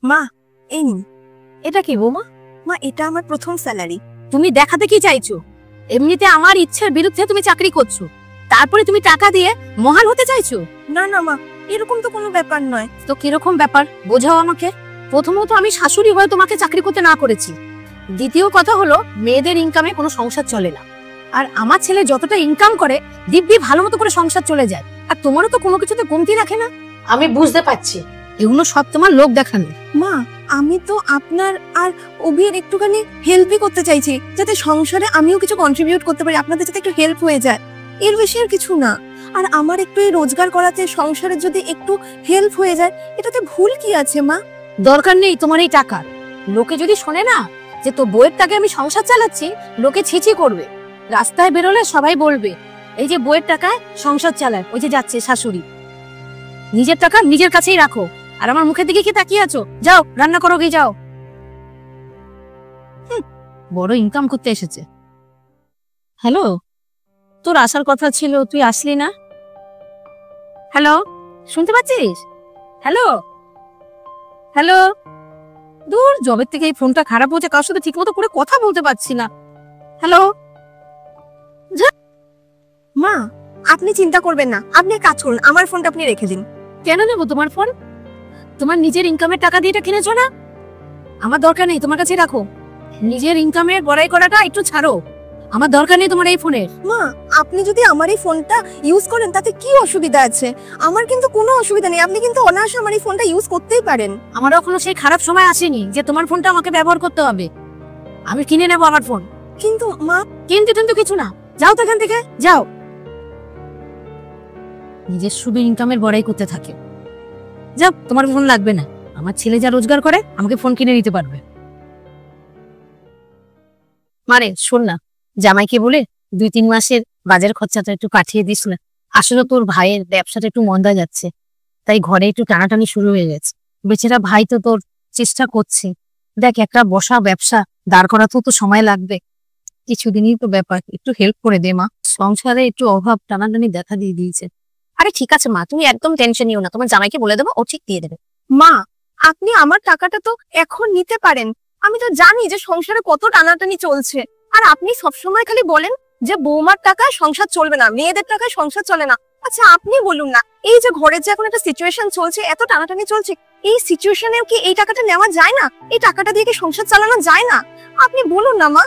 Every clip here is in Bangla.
মা এই নিন। এটা কি বৌমা? মা এটা আমার প্রথম স্যালারি। তুমি দেখাতে কি চাইছো? এমনিতে আমার ইচ্ছার বিরুদ্ধে তুমি চাকরি করছো, তারপরে তুমি টাকা দিয়ে মহান হতে চাইছো? না না মা, এরকম তো কোনো ব্যাপার নয়। তো কিরকম ব্যাপার বোঝাও আমাকে। প্রথমত আমি শাশুড়ি হয়ে তোমাকে চাকরি করতে না করেছি, দ্বিতীয় কথা হলো মেয়েদের ইনকামে কোনো সংসার চলে না, আর আমার ছেলে যতটা ইনকাম করে দিব্যি ভালো মতো করে সংসার চলে যায়, আর তোমারও তো কোনো কিছুতে কমতি রাখে না। আমি বুঝতে পারছি এগুলো সব তোমার লোক দেখানো। মা আমি তো আপনার আর অভির একটুখানি হেল্পই করতে চাইছি, যাতে সংসারে আমিও কিছু কন্ট্রিবিউট করতে পারি, আপনাদের যাতে একটু হেল্প হয়ে যায়, এর বেশি আর কিছু না। আর আমার একটু এই রোজগার করাতে সংসারের যদি একটু হেল্প হয়ে যায়, এটাতে ভুল কি আছে মা? দরকার নেই তোমার এই টাকার। লোকে যদি শোনে না যে তোর বউয়ের টাকায় আমি সংসার চালাচ্ছি, লোকে ছিছি করবে, রাস্তায় বেরোলে সবাই বলবে এই যে বউয়ের টাকায় সংসার চালায়, ওই যে যাচ্ছে শাশুড়ি। নিজের টাকা নিজের কাছেই রাখো, আর আমার মুখের দিকে কি তাকিয়ে আছো? যাও রান্না করো, গিয়ে যাও। বড় ইনকাম করতে এসেছে। হ্যালো, তোর আসার কথা ছিল, তুই আসলি না? হ্যালো, শুনতে পাচ্ছিস? Hello hello. দূর, জবের থেকে এই ফোনটা খারাপ হচ্ছে, কার সাথে ঠিক মতো করে কথা বলতে পারছি না। হ্যালো। মা আপনি চিন্তা করবেন না, আপনি কাজ করুন, আমার ফোনটা আপনি রেখে দিন। কেন নেবো তোমার ফোন? তোমার নিজের ইনকামের টাকা দিয়ে এটা কিনেছো না? আমার দরকার নেই, তোমার কাছে রাখো। নিজের ইনকামের বড়াই করাটা একটু ছাড়ো, আমার দরকার নেই তোমার এই ফোনের। মা আপনি যদি আমার এই ফোনটা ইউজ করেন তাতে কি অসুবিধা আছে? আমার কিন্তু কোনো অসুবিধা নেই, আপনি কিন্তু অনায়াসে আমার এই ফোনটা ইউজ করতেই পারেন। আমার এখনো সেই খারাপ সময় আসেনি যে তোমার ফোনটা আমাকে ব্যবহার করতে হবে। আমি কিনে নেবো আমার ফোন। কিন্তু মা, কিন্তু কিছু না, যাও তো এখান থেকে, যাও। নিজের শুধু ইনকামের বড়াই করতে থাকে। যাও, তোমার ফোন লাগবে না, আমার ছেলে যা রোজগার করে আমাকে ফোন কিনে নিতে পারবে। মানে শোন না, জামাইকে বলে 2-3 মাসের বাজার খরচাটা একটু কাটিয়ে দিস না। আসলে তোর ভাইয়ের ব্যবসাটা একটু মন্দা যাচ্ছে, তাই ঘরে একটু টানাটানি শুরু হয়ে গেছে। বেচারা ভাই তো তোর চেষ্টা করছে, দেখ একটা বসা ব্যবসা দাঁড় করাতেও তো সময় লাগবে, কিছুদিনই তো ব্যাপার, একটু হেল্প করে দে মা। সংসারে একটু অভাব টানাটানি দেখা দিয়ে দিয়েছে। আরে ঠিক আছে মা, তুমি একদম টেনশন নিও না, তোমার জামাইকে বলে দেবো, ও ঠিক দিয়ে দেবে। মা আপনি আমার টাকাটা তো এখন নিতে পারেন, আমি তো জানি যে সংসারে কত টানাটানি চলছে, আর আপনি সবসময় খালি বলেন যে বৌমার টাকায় সংসার চলবে না, মেয়েদের টাকায় সংসার চলে না। আচ্ছা আপনি বলুন না, এই যে ঘরের যে এখন একটা সিচুয়েশন চলছে, এত টানাটানি চলছে, এই সিচুয়েশনেও কি এই টাকাটা নেওয়া যায় না? এই টাকাটা দিয়ে কি সংসার চালানো যায় না? আপনি বলুন না মা।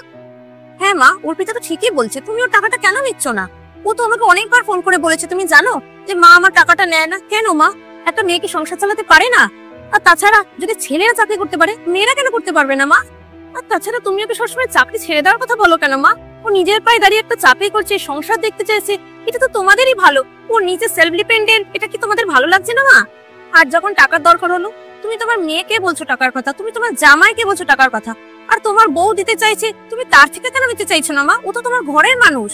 হ্যাঁ মা, অর্পিতা তো ঠিকই বলছে, তুমি ওর টাকাটা কেন নিচ্ছ না? ও তো আমাকে অনেকবার ফোন করে বলেছে, তুমি জানো যে মা আমার টাকাটা নেয় না। কেন মা, একটা মেয়ে কি সংসার চালাতে পারে না? আর তাছাড়া যদি ছেলেরা চাকরি করতে পারে, মেয়েরা কেন করতে পারবে না মা? আর তাছাড়া তুমি ওকে সবসময় চাকরি ছেড়ে দেওয়ার কথা বলো কেন মা? ও নিজের পায়ে দাঁড়িয়ে একটা চাকরি করছে, সংসার দেখতে চাইছে, এটা তো তোমাদেরই ভালো। ও নিজে সেলফ ডিপেন্ডেন্ট, এটা কি তোমাদের ভালো লাগছে না মা? আর যখন টাকার দরকার হলো, তুমি তোমার মেয়েকে বলছো টাকার কথা, তুমি তোমার জামাইকে বলছো টাকার কথা, আর তোমার বউ দিতে চাইছে, তুমি তার থেকে কেন নিতে চাইছো না মা? ও তো তোমার ঘরের মানুষ।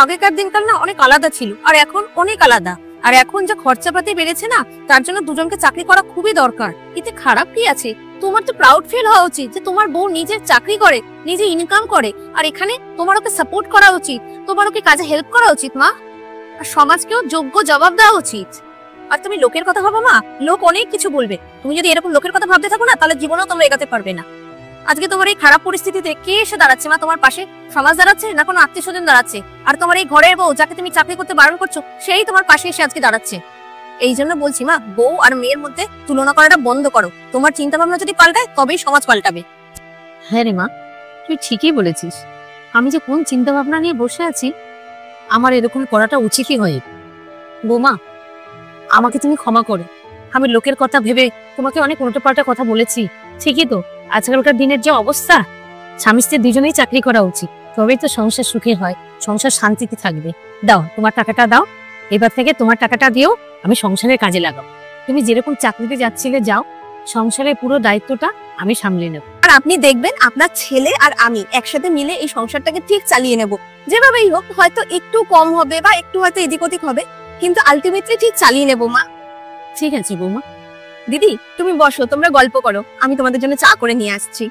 আগেকার দিনকাল না অনেক আলাদা ছিল, আর এখন অনেক আলাদা। আর এখন যে খরচাপাতি বেড়েছে না, তার জন্য দুজনকে চাকরি করা খুবই দরকার। এতে খারাপ কি আছে? তোমার তো প্রাউড ফিল হওয়া উচিত যে তোমার বউ নিজের চাকরি করে, নিজে ইনকাম করে, আর এখানে তোমার ওকে সাপোর্ট করা উচিত, তোমার ওকে কাজে হেল্প করা উচিত মা। আর সমাজকেও যোগ্য জবাব দেওয়া উচিত। আর তুমি লোকের কথা ভাবো মা, লোক অনেক কিছু বলবে, তুমি যদি এরকম লোকের কথা ভাবতে থাকো না, তাহলে জীবনেও তোমরা এগাতে পারবে না। আজকে তোমার এই খারাপ পরিস্থিতিতে কে এসে দাঁড়াচ্ছে মা তোমার পাশে? সমাজ দাঁড়াচ্ছে না কোনো আত্মীয় স্বজন দাঁড়াচ্ছে? আর তোমার এই ঘরের বউ যাকে তুমি চাকরি করতে বারণ করছো, সেই তোমার পাশে এসে আজকে দাঁড়াচ্ছে। এই জন্য বলছি মা, বউ আর মেয়ের মধ্যে তুলনা করাটা বন্ধ করো। তোমার চিন্তা ভাবনা যদি পাল্টায়, তবেই সমাজ পাল্টাবে। হ্যাঁ রে মা, তুই ঠিকই বলেছিস। আমি যে কোন চিন্তা ভাবনা নিয়ে বসে আছি, আমার এরকম করাটা উচিতই হয়। বৌমা, আমাকে তুমি ক্ষমা করে, আমি লোকের কথা ভেবে তোমাকে অনেক উল্টোপাল্টা কথা বলেছি। ঠিকই তো, আজকালকার দিনের যে অবস্থা, স্বামী স্ত্রী দুজনেই চাকরি করা উচিত, তবেই তো সংসার সুখে হয়, সংসার শান্তিতে থাকবে। দাও তোমার টাকাটা দাও, এবার থেকে তোমার টাকাটা দিও, আমি সংসারের কাজে লাগাবো। তুমি যেরকম চাকরিতে যাচ্ছিলে যাও, সংসারের পুরো দায়িত্বটা আমি সামলে নেব। আর আপনি দেখবেন আপনার ছেলে আর আমি একসাথে মিলে এই সংসারটাকে ঠিক চালিয়ে নেব। যেভাবেই হোক, হয়তো একটু কম হবে বা একটু হয়তো এদিক ওদিক হবে, কিন্তু আলটিমেটলি ঠিক চালিয়ে নেব মা। ঠিক আছে বৌমা। দিদি তুমি বসো, তোমরা গল্প করো, আমি তোমাদের জন্য চা করে নিয়ে আসছি।